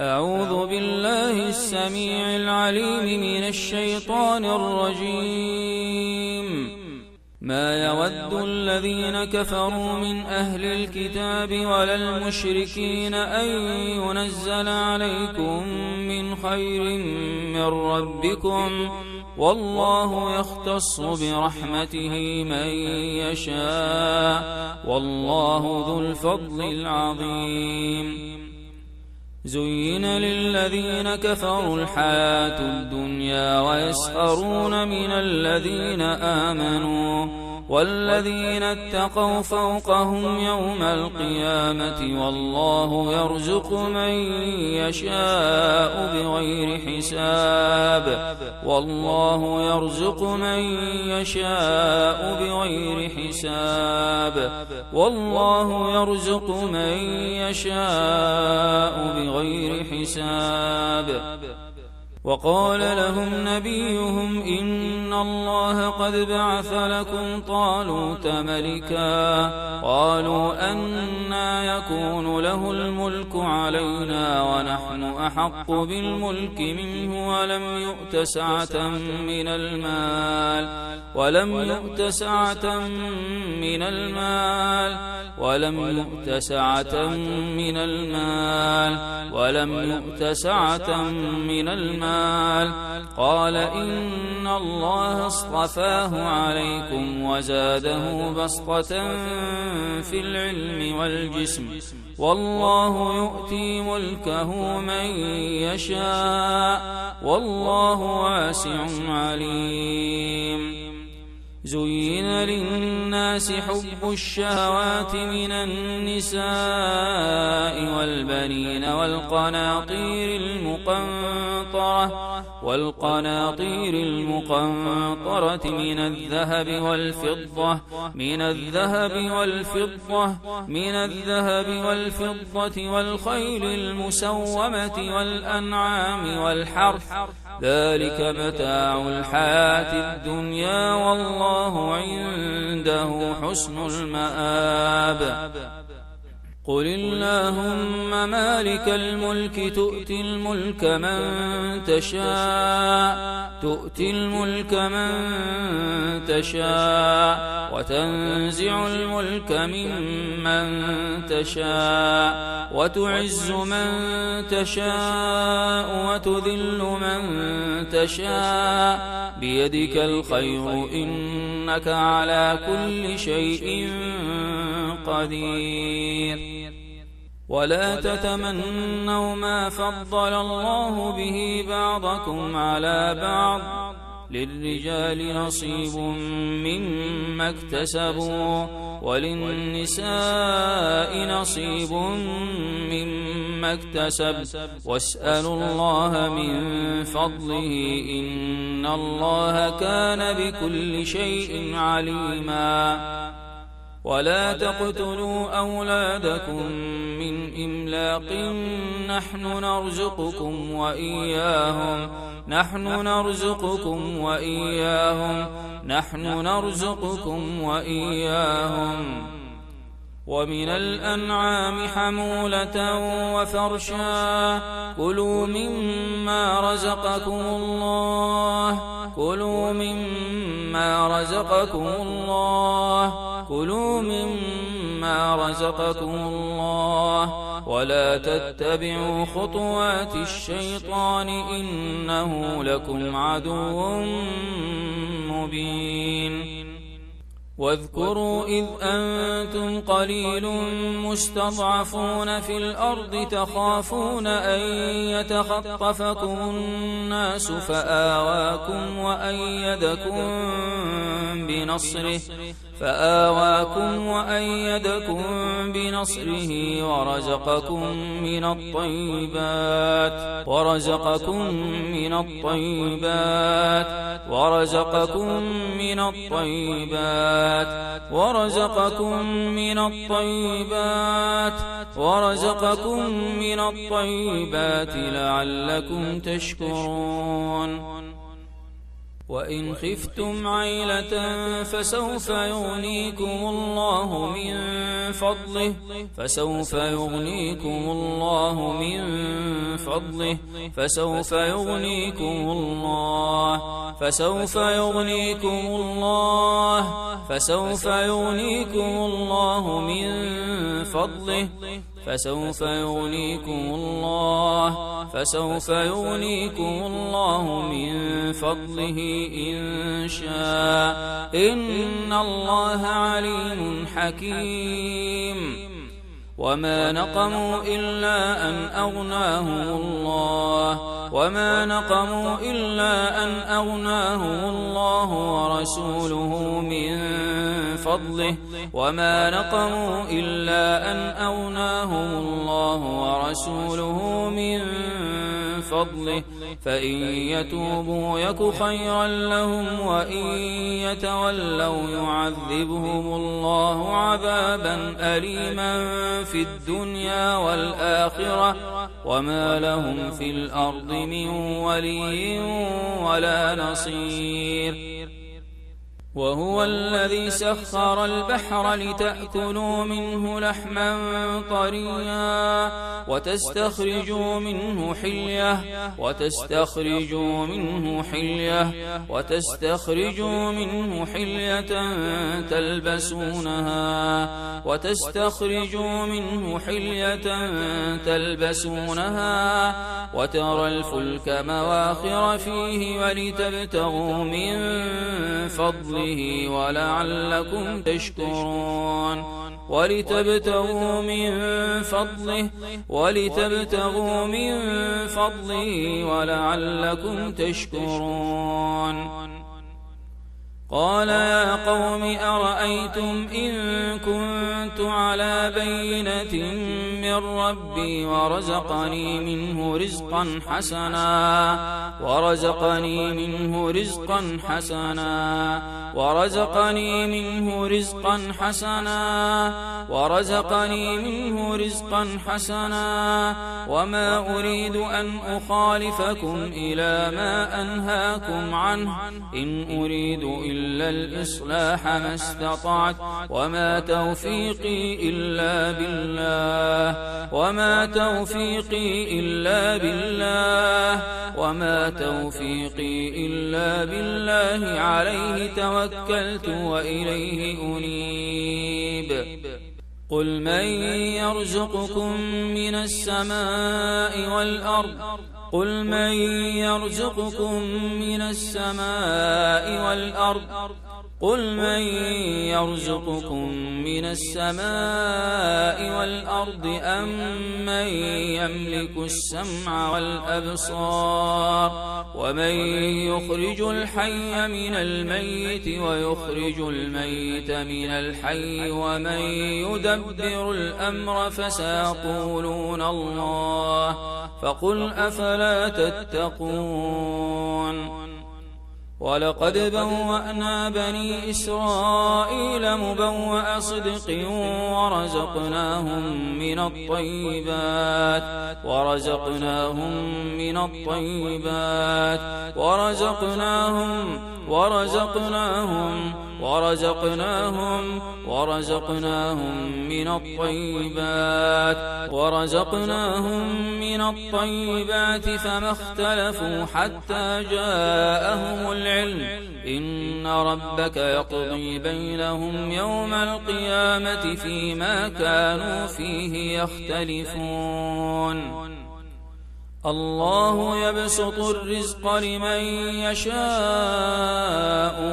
أعوذ بالله السميع العليم من الشيطان الرجيم. ما يود الذين كفروا من أهل الكتاب ولا المشركين أن ينزل عليكم من خير من ربكم، والله يختص برحمته من يشاء، والله ذو الفضل العظيم. زين للذين كفروا الحياة الدنيا ويسخرون من الذين آمنوا، والذين اتقوا فوقهم يوم القيامة، والله يرزق من يشاء بغير حساب، والله يرزق من يشاء بغير حساب، والله يرزق من يشاء بغير حساب. وقال لهم نبيهم إن الله قد بعث لكم طالوت ملكا، قالوا أنى يكون له الملك علينا ونحن أحق بالملك منه ولم يؤت سعة من المال، ولم يؤت سعة من المال، ولم يؤت سعة من المال، ولم يؤت سعة من المال. قال إن الله اصطفاه عليكم وزاده بسطة في العلم والجسم، والله يؤتي ملكه من يشاء، والله واسع عليم. زين للناس حب الشهوات من النساء والبنين والقناطير المقنطرة من الذهب والفضة والخيل المسومة والأنعام والحرث، ذلك متاع الحياة الدنيا، والله عنده حسن المآب. قل اللهم مالك الملك تؤتي الملك من تشاء وتنزع الملك ممن تشاء، وتعز من تشاء وتذل من تشاء، بيدك الخير إنك على كل شيء قدير. ولا تتمنوا ما فضل الله به بعضكم على بعض، للرجال نصيب مما اكتسبوا، وللنساء نصيب مما اكتسب، واسألوا الله من فضله إن الله كان بكل شيء عليما. ولا تقتلوا أولادكم من إملاق، نحن نرزقكم وإياهم. ومن الأنعام حمولة وفرشا، كلوا مما رزقكم الله، ولا تتبعوا خطوات الشيطان إنه لكم عدو مبين. واذكروا إذ أنتم قليل مستضعفون في الأرض تخافون أن يتخطفكم الناس فآواكم وأيدكم بنصره ورزقكم من الطيبات لعلكم تشكرون. وإن خفتم عيلة فسوف يغنيكم الله من فضله فسوف يغنيكم الله فسوف يغنيكم الله فسوف يغنيكم الله من فضله فسوف يغنيكم الله فسوف يغنيكم الله من فضله إن شاء إن الله عليم حكيم وما نقموا إلا أن أغناهم الله ورسوله من فضله وما نقموا إلا أن أغناهم الله ورسوله من فضله فإن يتوبوا يك خيرا لهم وإن يتولوا يعذبهم الله عذابا أليما في الدنيا والآخرة وما لهم في الأرض من ولي ولا نصير وهو الذي سخر البحر لتأكلوا منه لحما طريا وتستخرجوا منه حلية تلبسونها وترى الفلك مواخر فيه ولتبتغوا من فضله ولعلكم تشكرون قال يا قوم أرأيتم إن كنت على بينة من ربي ورزقني منه رزقا حسنا وما أريد أن أخالفكم إلى ما أنهاكم عنه إن أريد إلا الإصلاح ما استطعت وما توفيقي إلا بالله عليه توكلت وإليه أنيب قل من يرزقكم من السماء والأرض قل من يرزقكم من السماء والأرض أم من يملك السمع والأبصار ومن يخرج الحي من الميت ويخرج الميت من الحي ومن يدبر الأمر فسيقولون الله فقل أفلا تتقون ولقد بوأنا بني إسرائيل مبوأ صدق ورزقناهم من الطيبات فما اختلفوا حتى جاءهم العلم إن ربك يقضي بينهم يوم القيامة فيما كانوا فيه يختلفون الله يبسط الرزق لمن يشاء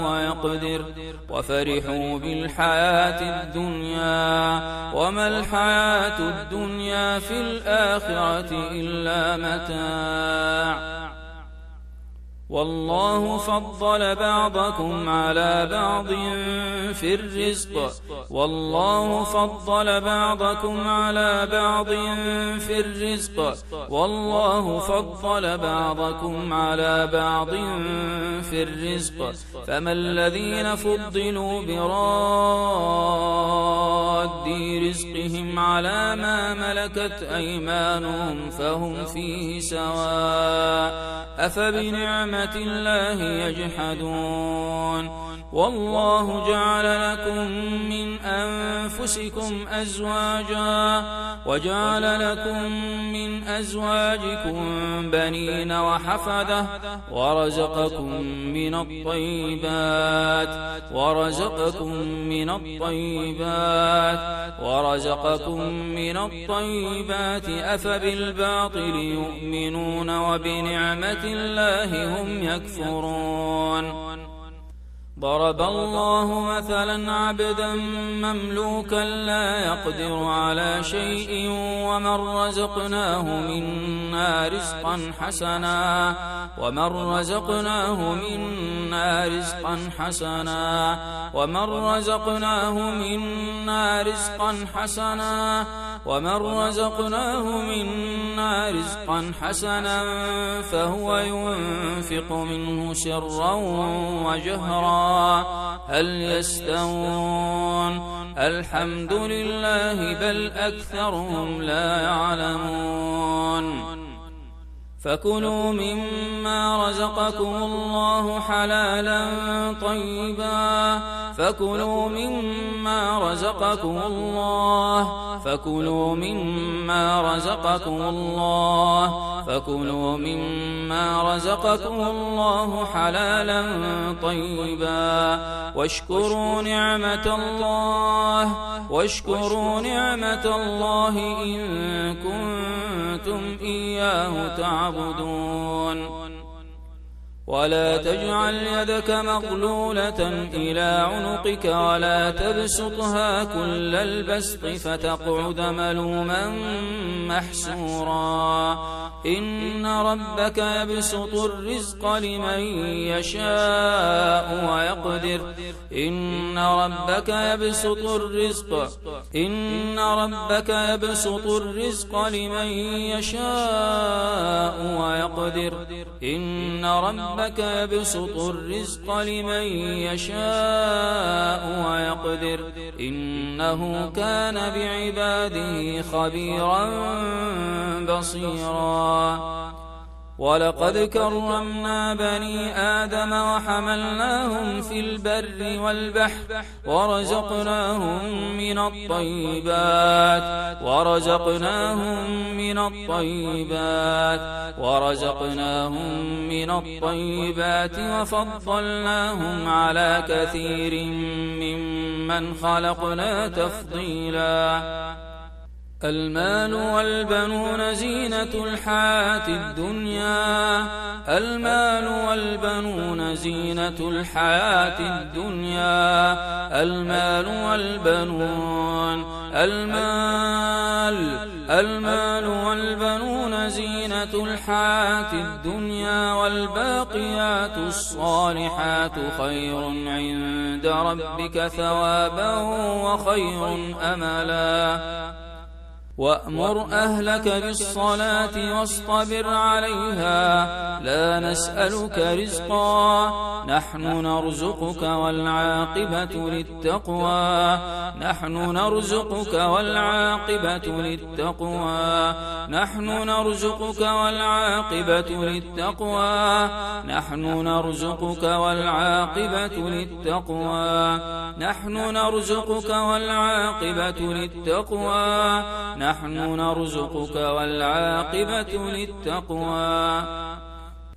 ويقدر وفرحوا بالحياة الدنيا وما الحياة الدنيا في الآخرة إلا متاع والله فضل بعضكم على بعض في الرزق والله فضل بعضكم على بعض في الرزق فما الذين فضلوا براد رد رزقهم على ما ملكت أيمانهم فهم فيه سواء أفبنعمة الله يجحدون والله جعل لكم من أنفسكم أزواجا وجعل لكم من أزواجكم بنين وحفدة ورزقكم من الطيبات أفبالباطل يؤمنون وبنعمة الله هم يكفرون ضرب الله مثلا عبدا مملوكا لا يقدر على شيء ومن رزقناه منا رزقا حسنا فهو ينفق منه سرا وجهرا هل يستوون الحمد لله بل أكثرهم لا يعلمون فكلوا مما رزقكم الله حلالا طيبا فكلوا مما رزقكم الله حلالا طيبا واشكروا نعمة الله إن كنتم إياه تعبدون ولا تجعل يدك مغلولة إلى عنقك ولا تبسطها كل البسط فتقعد ملوما محسورا إن ربك يبسط الرزق لمن يشاء ويقدر إن ربك يبسط الرزق لمن يشاء ويقدر إنه كان بعباده خبيرا بصيرا ولقد كرمنا بني آدم وحملناهم في البر والبحر ورزقناهم من الطيبات وفضلناهم على كثير ممن خلقنا تفضيلا المال والبنون زينة الحياة الدنيا والباقيات الصالحات خير عند ربك ثوابا وخير أملا وأمر أهلك بالصلاة واصطبر عليها لا نسألك رزقا نحن نرزقك والعاقبة للتقوى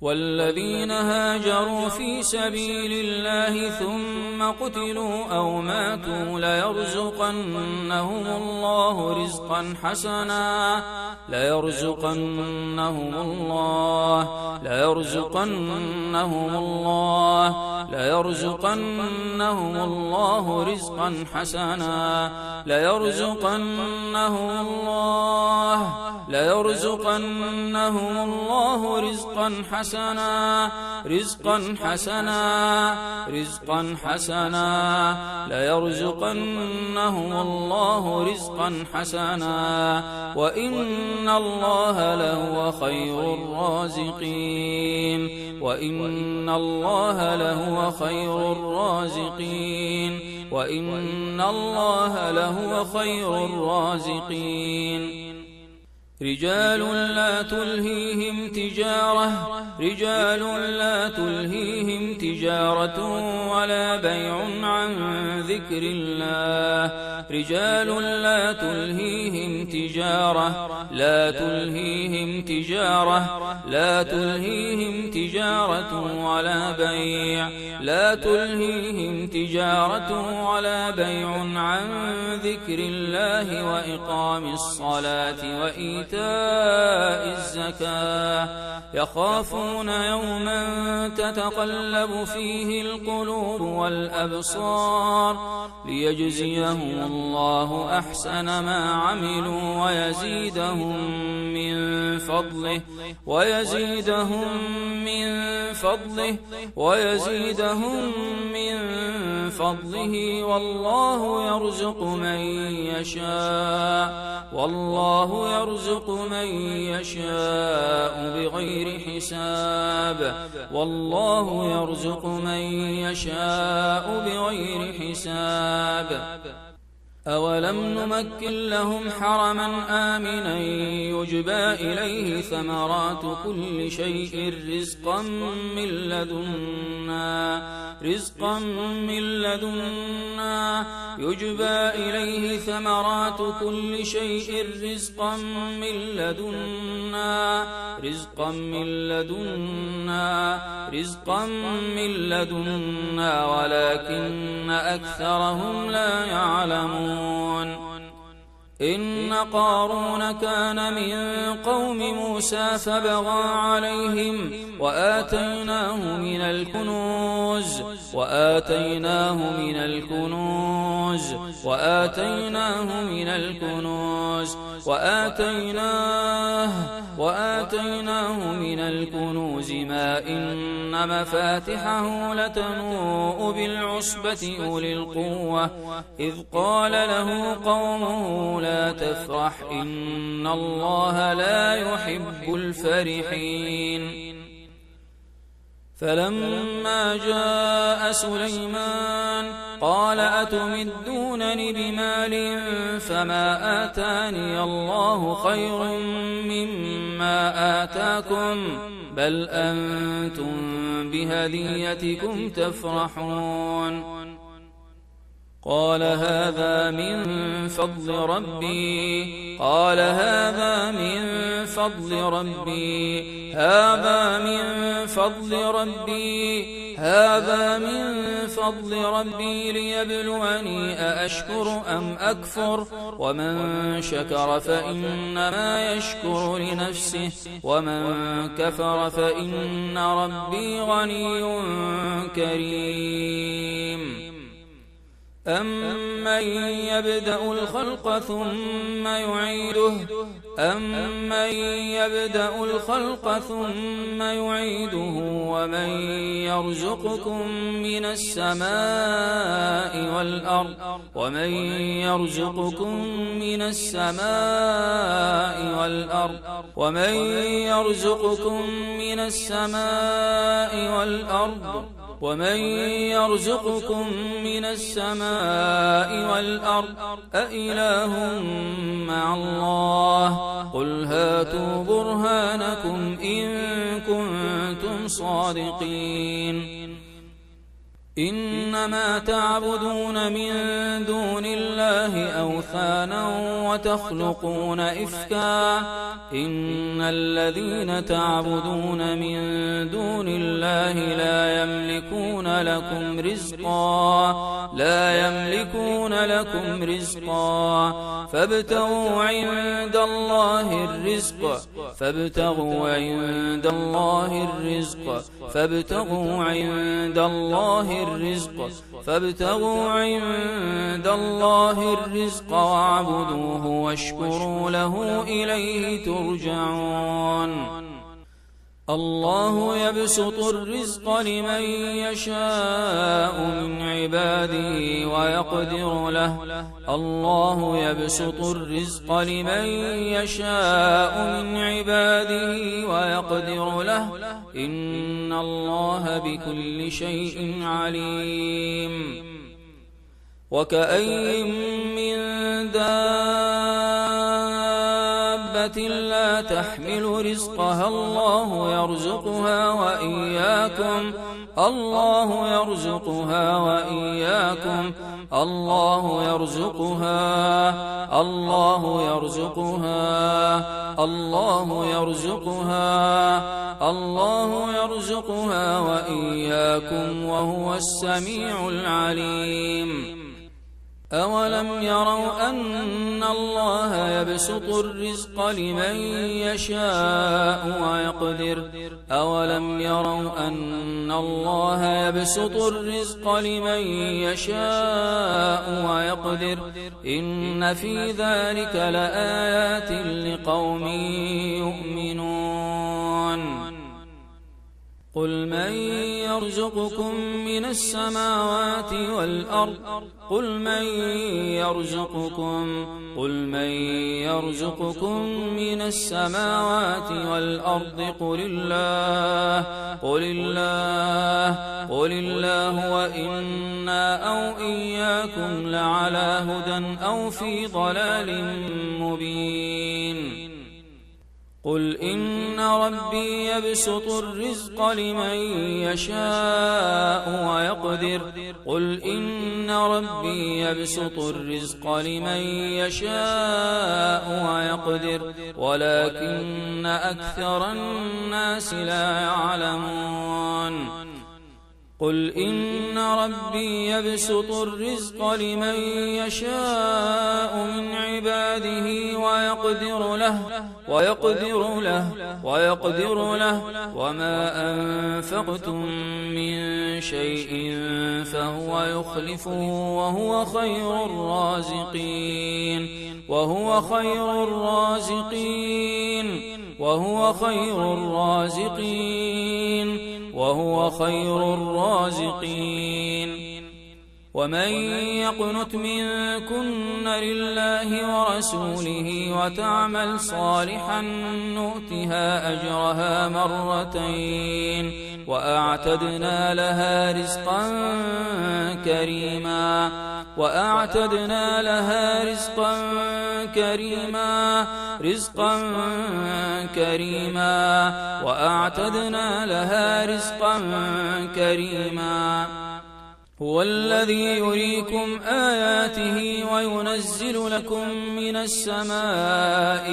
والذين هاجروا في سبيل الله ثم قتلوا أو ماتوا ليرزقنهم الله رزقا حسنا وإن الله لهو خير الرازقين وإن الله لهو خير الرازقين رجال لا تلهيهم تجارة ولا بيع عن ذكر الله رجال لا تلهيهم تجارة ولا بيع عن ذكر الله وإقام الصلاة وإيتاء الزكاة يخافون يوما تتقلب فيه القلوب والأبصار ليجزيهم الله أحسن ما عملوا ويزيدهم من فضله والله يرزق من يشاء بغير حساب أولم نمكن لهم حرما آمنا يجبى إليه ثمرات كل شيء رزقا من لدنا يجبى إليه ثمرات كل شيء رزقا من لدنا ولكن أكثرهم لا يعلمون إن قارون كان من قوم موسى فبغى عليهم وآتيناه من الكنوز ما إن مفاتحه لتنوء بالعصبة أولي القوة إذ قال له قومه لا تفرح إن الله لا يحب الفرحين فلما جاء سليمان قال أتمدونني بمال فما آتاني الله خير مما آتاكم بل أنتم بهديتكم تفرحون قال هذا من فضل ربي ليبلوني أأشكر أم أكفر ومن شكر فإنما يشكر لنفسه ومن كفر فإن ربي غني كريم أمن يبدأ الخلق ثم يعيده ومن يرزقكم من السماء والأرض أإله مع الله قل هاتوا برهانكم إن كنتم صادقين إنما تعبدون من دون الله أوثانا وتخلقون إفكا إن الذين تعبدون من دون الله لا يملكون لكم رزقا فابتغوا عند الله الرزق واعبدوه واشكروا له إليه ترجعون الله يبسط الرزق لمن يشاء من عباده ويقدر له إن الله بكل شيء عليم وكأين من دابة لا تحمل رزقها الله يرزقها وإياكم الله يرزقها وإياكم وهو السميع العليم. أولم يروا أن الله يبسط الرزق لمن يشاء ويقدر إن في ذلك لآيات لقوم يؤمنون. قل من يرزقكم من السماوات والأرض قل الله وإنا أو إياكم لعلى هدى أو في ضلال مبين. قل إن ربي يبسط الرزق لمن يشاء ويقدر ولكن أكثر الناس لا يعلمون. قل إن ربي يبسط الرزق لمن يشاء من عباده ويقدر له وما أنفقتم من شيء فهو يخلفه وهو خير الرازقين. ومن يقنت منكن لله ورسوله وتعمل صالحا نؤتها أجرها مرتين وأعتدنا لها رزقا كريما. هو الذي يريكم آياته وينزل لكم من السماء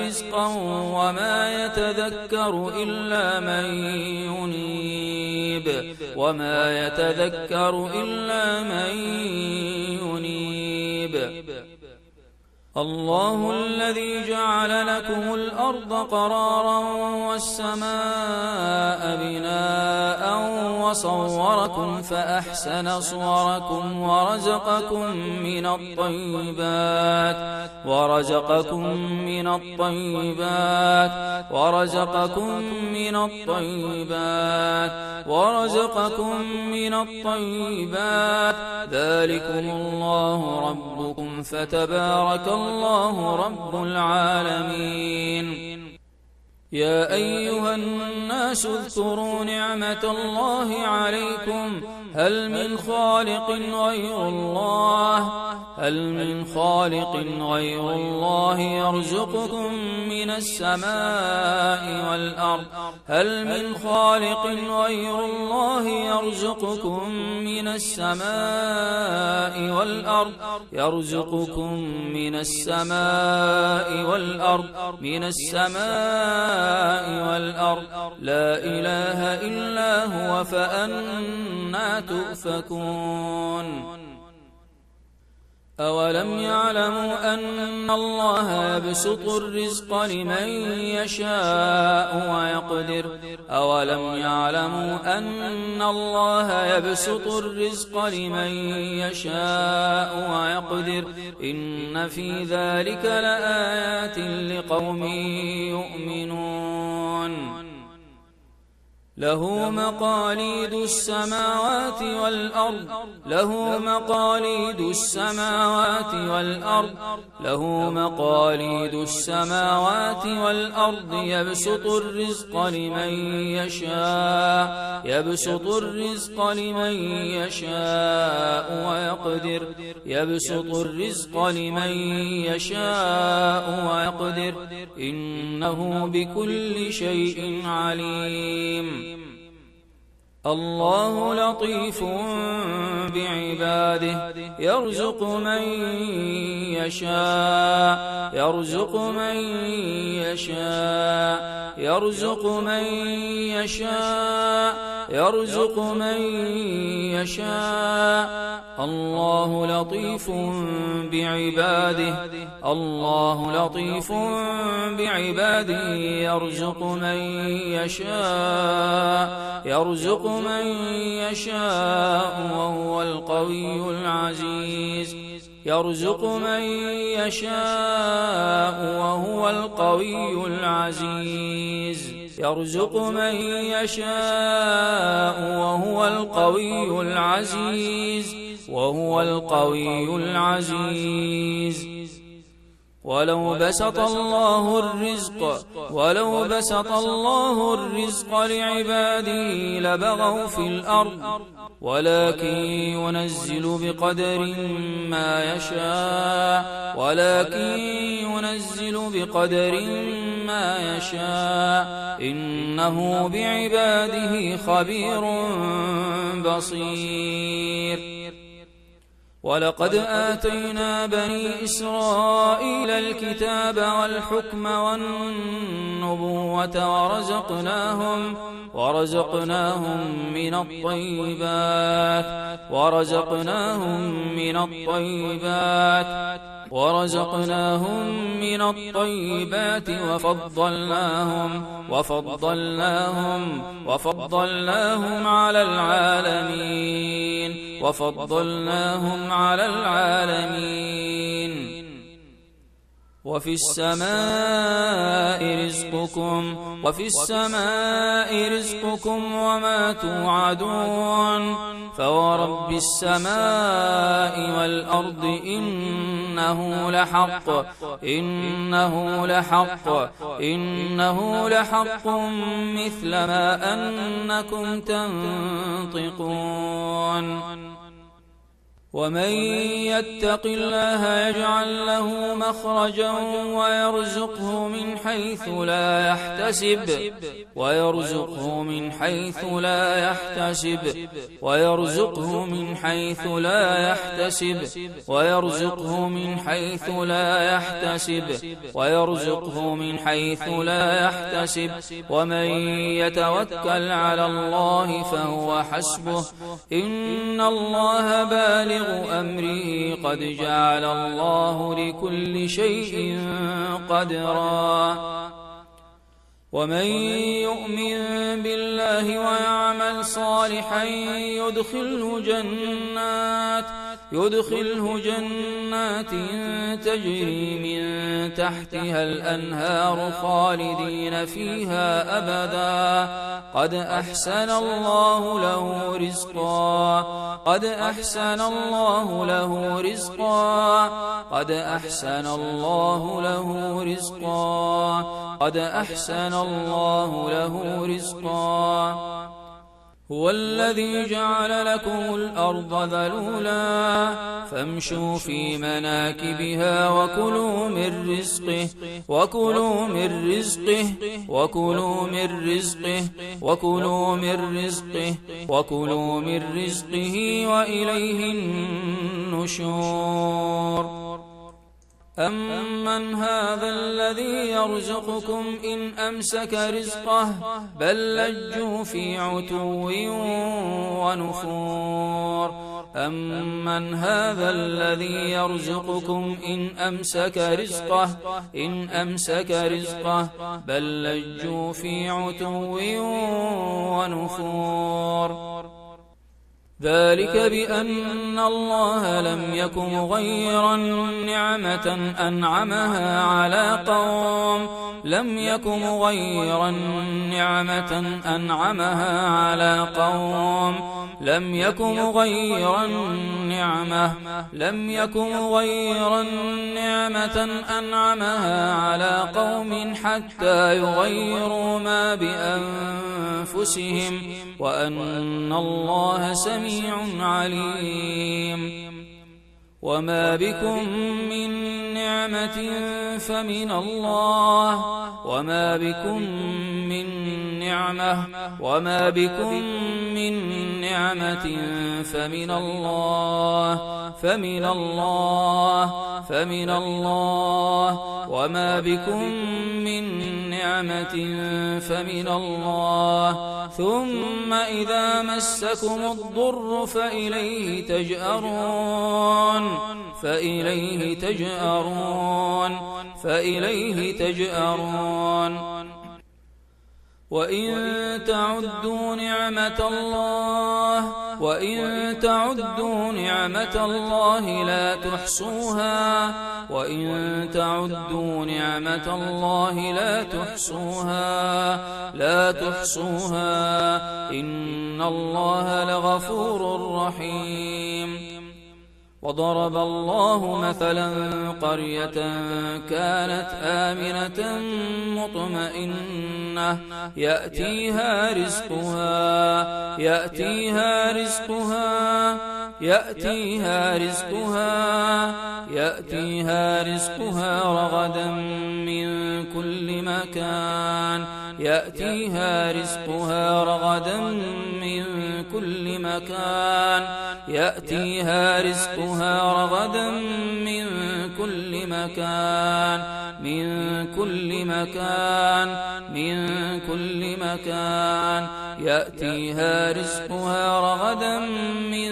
رزقا وما يتذكر إلا من ينيب. الله الذي جعل لكم الأرض قرارا والسماء بناء وصوركم فأحسن صوركم ورزقكم من الطيبات ذلكم الله ربكم فتبارك الله رب العالمين. يا أيها الناس اذكروا نعمة الله عليكم هل من خالق غير الله يرزقكم من السماء والأرض لا إله إلا هو فأنى تؤفكون. أولم يعلموا أن الله يبسط الرزق لمن يشاء ويقدر إن في ذلك لآيات لقوم يؤمنون. له مقاليد السماوات والأرض له مقاليد السماوات والأرض له مقاليد السماوات والأرض يبسط الرزق لمن يشاء ويقدر إنه بكل شيء عليم الله لطيف بعباده يرزق من يشاء الله لطيف بعباده يرزق من يشاء وهو القوي العزيز يرزق من يشاء وهو القوي العزيز ولو بسط الله الرزق لعباده لبغوا في الأرض ولكن ينزل بقدر ما يشاء إنه بعباده خبير بصير ولقد آتينا بني إسرائيل الكتاب والحكم والنبوة ورزقناهم من الطيبات وفضلناهم على العالمين وفي السماء رزقكم وما توعدون فورب السماء والأرض إنه لحق مثل ما أنكم تنطقون ومن يتق الله يجعل له مخرجا ويرزقه من حيث لا يحتسب ومن يتوكل على الله فهو حسبه إن الله بالغ أمره قد جعل الله لكل شيء قدرا ومن يؤمن بالله ويعمل صالحا يدخله جنات تجري من تحتها الأنهار خالدين فيها أبدا قد أحسن الله له رزقا هو الذي جعل لكم الأرض ذلولا فامشوا في مناكبها وكلوا من رزقه وإليه النشور أمن هذا الذي يرزقكم إن أمسك رزقه بل لجوا في عتو ونفور أمن هذا الذي يرزقكم إن أمسك رزقه بل لجوا في عتو ونفور ذلك بأن الله لم يك مغيرا نعمة أنعمها على قوم لم يك مغيرا نعمة أنعمها على قوم لم يك مغيرا نعمة أنعمها على قوم حتى يغيروا ما بأنفسهم وأن الله سميع عليم وما بكم من نعمة فمن الله وما بكم من نعمة فمن الله وما بكم من نعمة فمن الله ثم إذا مسكم الضر فإليه تجأرون وإن تعدوا نعمة الله لا تحصوها إن الله لغفور رحيم وضرب الله مثلا قرية كانت آمنة مطمئنة يأتيها رزقها رغدا من كل مكان يأتيها رزقها رغدا من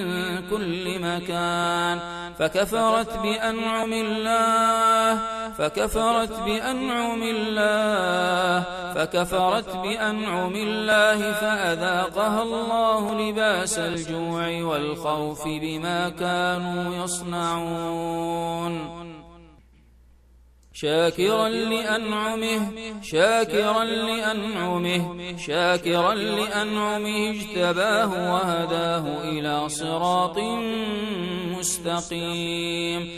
كل مكان فكفرت بأنعم الله فأذاقها الله لباس الجوع والخوف بما كانوا يصنعون شاكرا لأنعمه اجتباه وهداه إلى صراط مستقيم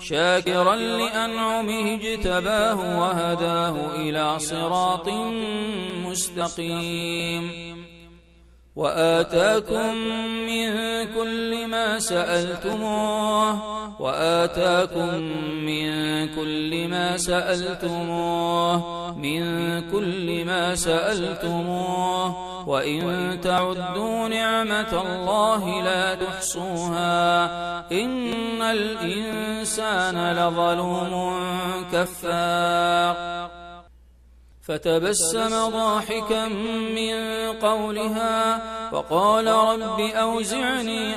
شاكرا لأنعمه اجتباه وهداه إلى صراط مستقيم وآتاكم من كل ما سألتموه وإن تعدوا نعمة الله لا تحصوها إن الإنسان لظلوم كفار فتبسم ضاحكا من قولها وقال رب أوزعني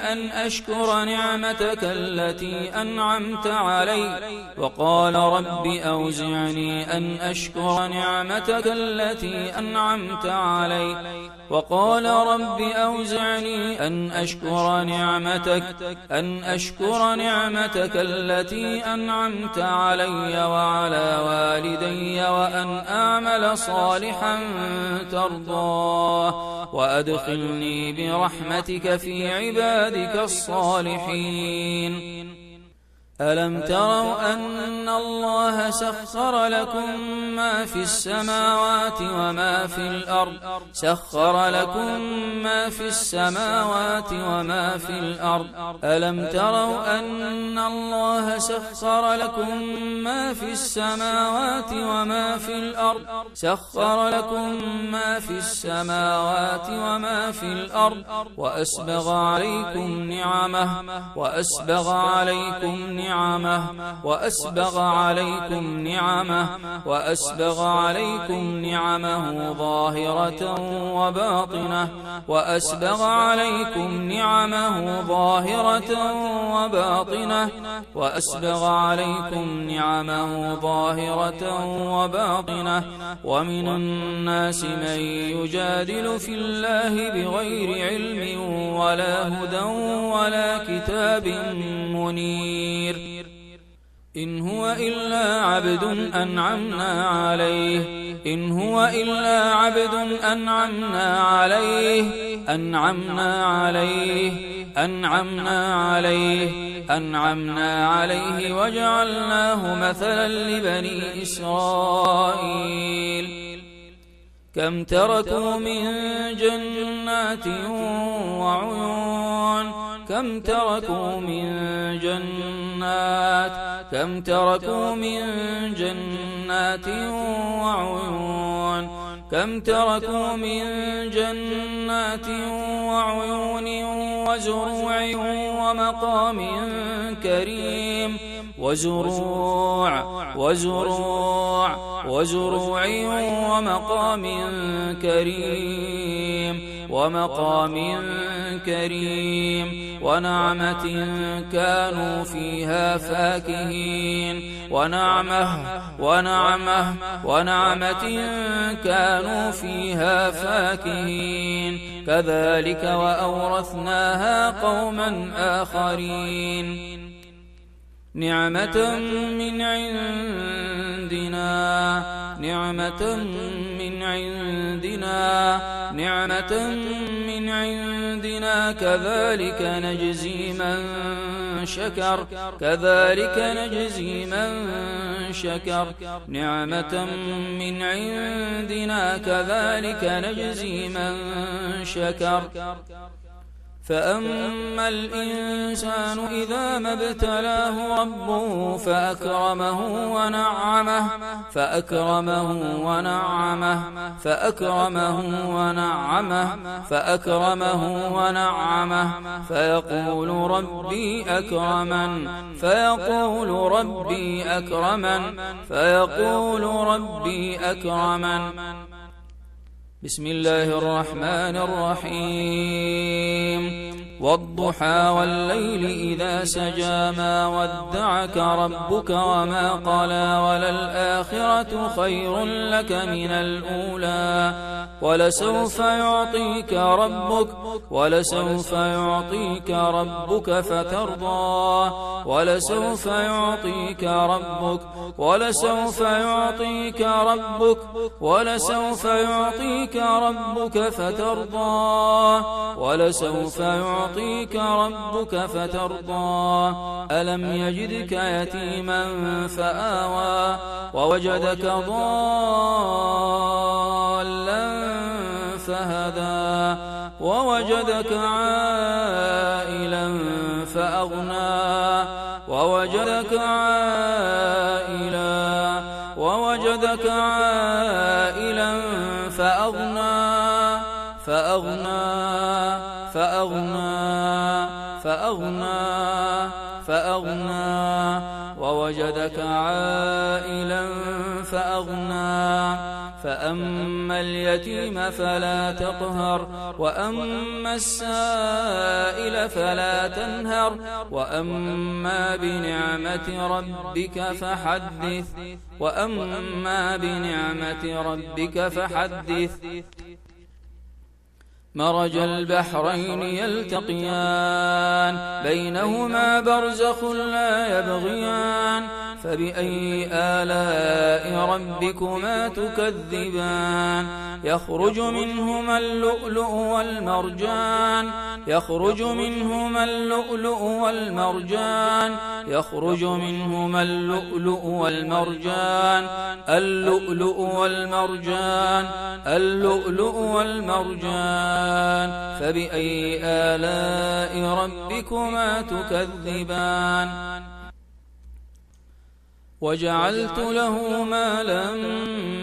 أن أشكر نعمتك التي أنعمت علي وعلى والدي وأن أعمل صالحا ترضاه وأدخلني برحمتك في عبادك الصالحين ألم تروا أن الله سخر لكم ما في السماوات وما في الأرض ألم تروا أن الله سخر لكم ما في السماوات وما في الأرض وأسبغ عليكم نعمه ظاهرة وباطنة نعمه ظاهرة وباطنة وأسبغ عليكم نعمه ظاهرة وباطنة ومن الناس من يجادل في الله بغير علم ولا هدى ولا كتاب منير إن هو إلا عبد أنعمنا عليه إن هو إلا عبد أنعمنا عليه وجعلناه مثلا لبني إسرائيل كم تركوا من جنات وعيون كم تركوا من جنات وعيون كم تركوا من جنات وعيون وزروع ومقام كريم ومقام كريم ونعمة كانوا فيها فاكهين كذلك وأورثناها قوما آخرين نعمة من عندنا كذلك نجزي من شكر نعمة من عندنا كذلك نجزي من شكر فأما الإنسان إذا ما ابتلاه ربه فأكرمه ونعمه فيقول ربي أكرمن بسم الله الرحمن الرحيم والضحى والليل إذا سجى ما ودعك ربك وما قلى وللآخرة خير لك من الأولى ولسوف يعطيك ربك فترضى ألم يجدك يتيما فآوى ووجدك ضالا فهدى ووجدك عائلا فأغنى فأما اليتيم فلا تقهر وأما السائل فلا تنهر وأما بنعمة ربك فحدث مرج البحرين يلتقيان بينهما برزخ لا يبغيان فبأي آلاء ربكما تكذبان يخرج منهما اللؤلؤ والمرجان فبأي آلاء ربكما تكذبان وجعلت له مالا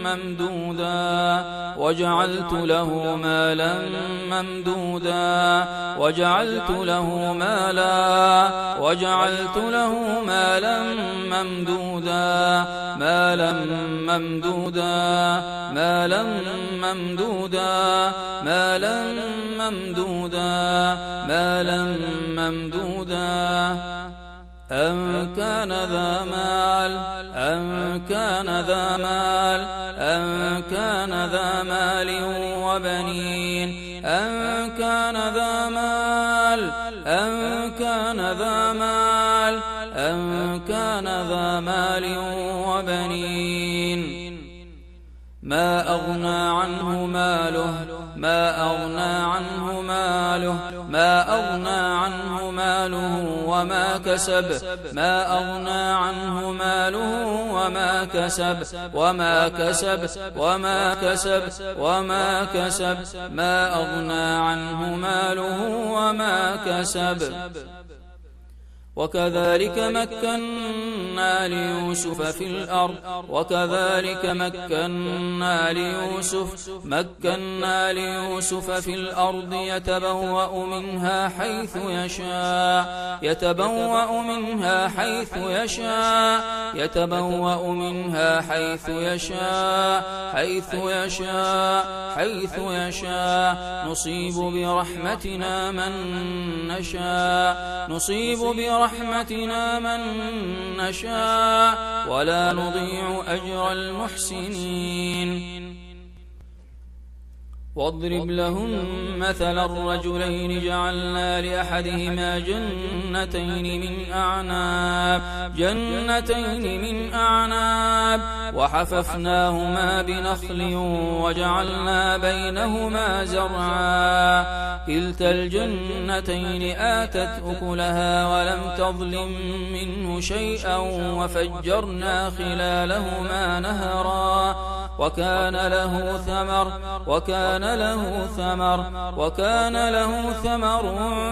ممدودا وجعلت له مالا ممدودا وجعلت له مالا وجعلت له مالا ممدودا مالا ممدودا مالا ممدودا مالا ممدودا مالا ممدودا أن كان ذا مال أن كان ذا مال أن كان ذا مال وبنين أن كان ذا مال أن كان ذا مال أن كان ذا مال وبنين ما أغنى عنه ماله ما أغنى عنه ماله ما أغنى عنه ماله وما كسب ما أغنى عنه ماله وما كسب وما كسب وما كسب وما كسب ما أغنى عنه ماله وما كسب وكذلك مكنا ليوسف في الأرض وكذلك مكنا ليوسف في الأرض يتبوأ منها حيث يشاء يتبوأ منها حيث يشاء يتبوأ منها حيث يشاء حيث يشاء حيث يشاء نصيب برحمتنا من نشاء نصيب برحمتنا من نشاء ولا نضيع أجر المحسنين واضرب لهم مثل الرجلين جعلنا لأحدهما جنتين من أعناب وحففناهما بنخل وجعلنا بينهما زرعا كلتا الجنتين آتت أكلها ولم تظلم منه شيئا وفجرنا خلالهما نهرا وكان له ثمر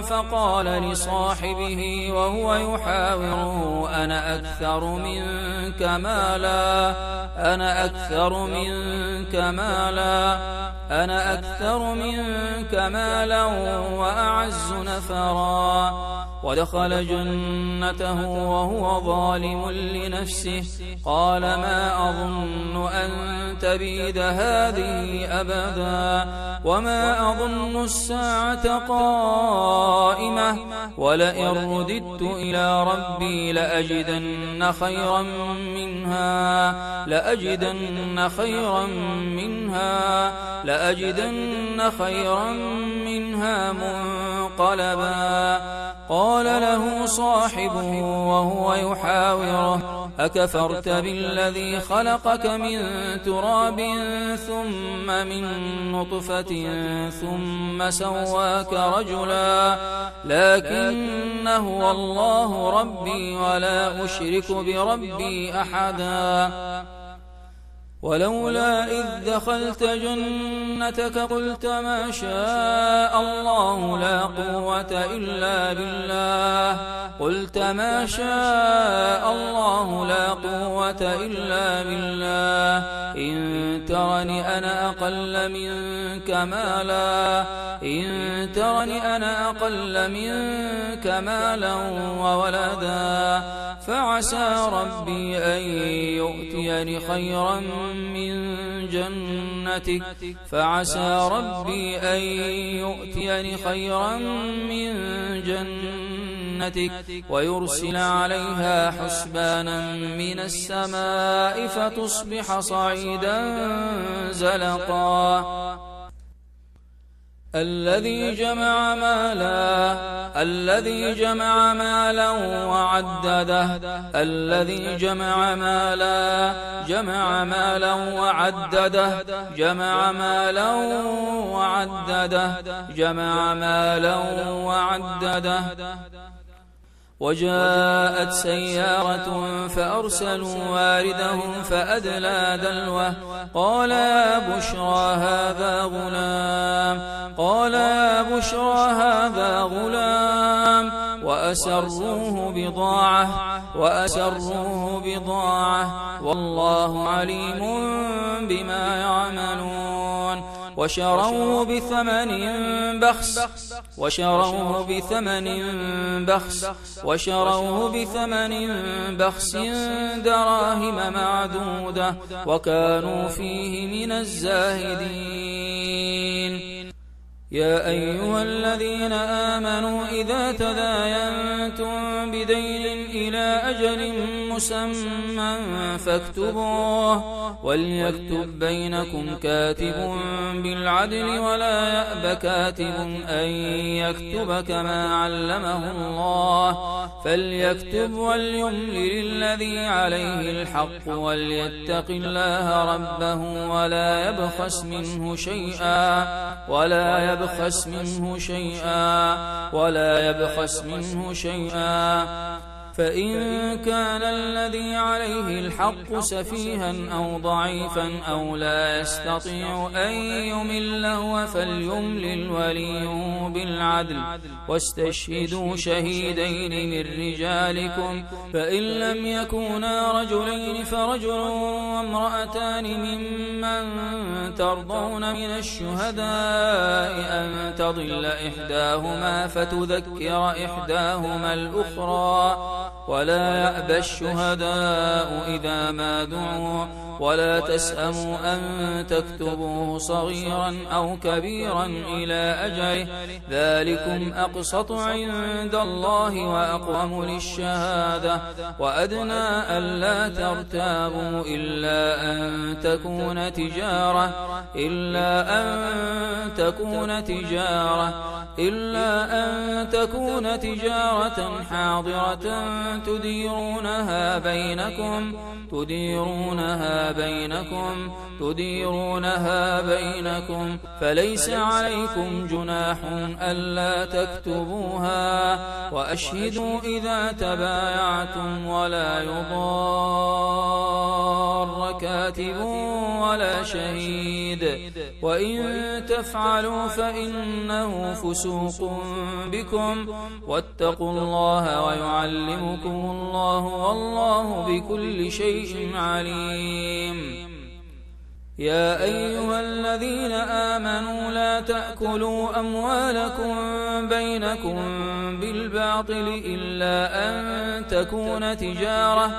فقال لصاحبه وهو يحاوره أنا أكثر منك مالا وأعز نفرا ودخل جنته وهو ظالم لنفسه قال ما أظن أن تبيد هذه أبدا وما أظن الساعة قائمة ولئن رددت إلى ربي لأجدن خيرا منها منقلبا قال له صاحبه وهو يحاوره أكفرت بالذي خلقك من تراب ثم من نطفة ثم سواك رجلا لكن هو الله ربي ولا أشرك بربي أحدا ولولا إذ دخلت جنتك قلت ما شاء الله لا قوة إلا بالله إن ترني أنا أقل منك مالا وولدا فعسى ربي أن يؤتيني خيرا من جنتك ويرسل عليها حسبانا من السماء فتصبح صعيدا زلقا الذي جمع مالا وعدده وجاءت سيارة فأرسلوا واردهم فأدلى دلوه قال يا بشرى هذا غلام وأسروه بضاعة والله عليم بما يعملون. وشروه بثمن بخس دراهم معدودة وكانوا فيه من الزاهدين. يا أيها الذين آمنوا إذا تداينتم بدين إلى أجل مسمى فاكتبوه وليكتب بينكم كاتب بالعدل ولا يأب كاتب أن يكتب كما علمه الله فليكتب وليملل الذي عليه الحق وليتق الله ربه ولا يبخس منه شيئا فإن كان الذي عليه الحق سفيها أو ضعيفا أو لا يستطيع أن يمل فليملل وليه بالعدل واستشهدوا شهيدين من رجالكم فإن لم يكونا رجلين فرجل وامرأتان ممن ترضون من الشهداء أن تضل إحداهما فتذكر إحداهما الأخرى ولا يأبى الشهداء إذا ما دعوا ولا تسأموا أن تكتبوه صغيرا أو كبيرا إلى أجله ذلكم أقسط عند الله وأقوم للشهادة وأدنى ألا ترتابوا إلا أن تكون تجارة حاضرة تديرونها بينكم فليس عليكم جناح ألا تكتبوها وأشهدوا إذا تبايعتم ولا يضار كاتب ولا شهيد وإن تفعلوا فإنه فسوق بكم واتقوا الله ويعلمكم الله والله بكل شيء عليم. يا أيها الذين آمنوا لا تأكلوا أموالكم بينكم بالباطل إلا أن تكون تجارة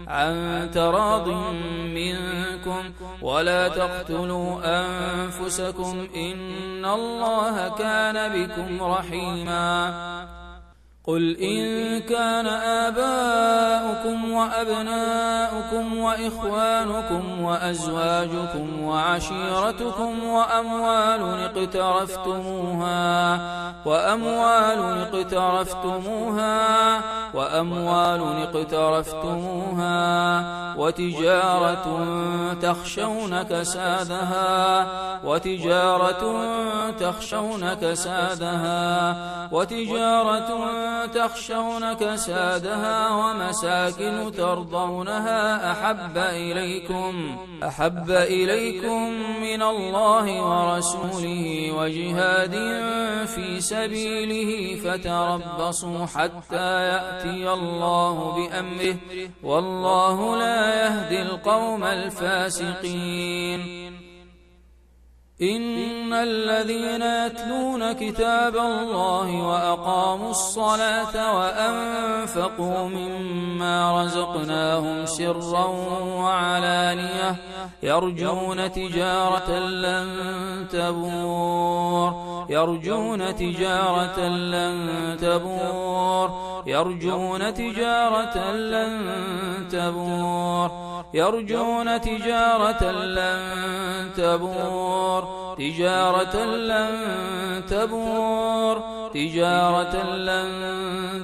عن تراض منكم ولا تقتلوا أنفسكم إن الله كان بكم رحيما. قل إن كان آباؤكم وأبناؤكم وإخوانكم وأزواجكم وعشيرتكم وأموال اقترفتموها وتجارة تخشون كسادها ومساكن ترضونها أحب إليكم من الله ورسوله وجهاد في سبيله فتربصوا حتى يأتي الله بأمره والله لا يهدي القوم الفاسقين. إن الذين يتلون كتاب الله وأقاموا الصلاة وأنفقوا مما رزقناهم سرا وعلانية يرجون تجارة لن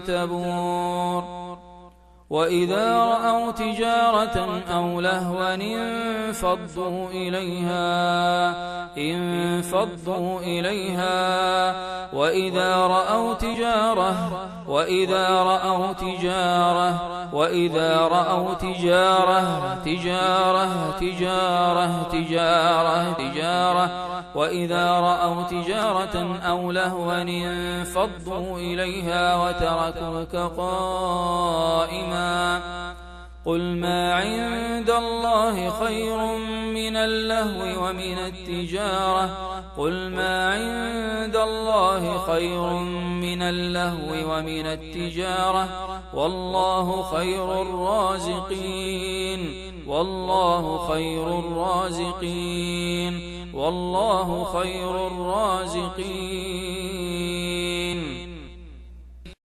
تبور وإذا رأوا تجارة أو لهوا انفضوا إليها وإذا وإذا رأوا تجارة أو لهوا انفضوا إليها وتركوك قائما. قل ما عند الله خير من اللهو ومن التجارة والله خير الرازقين.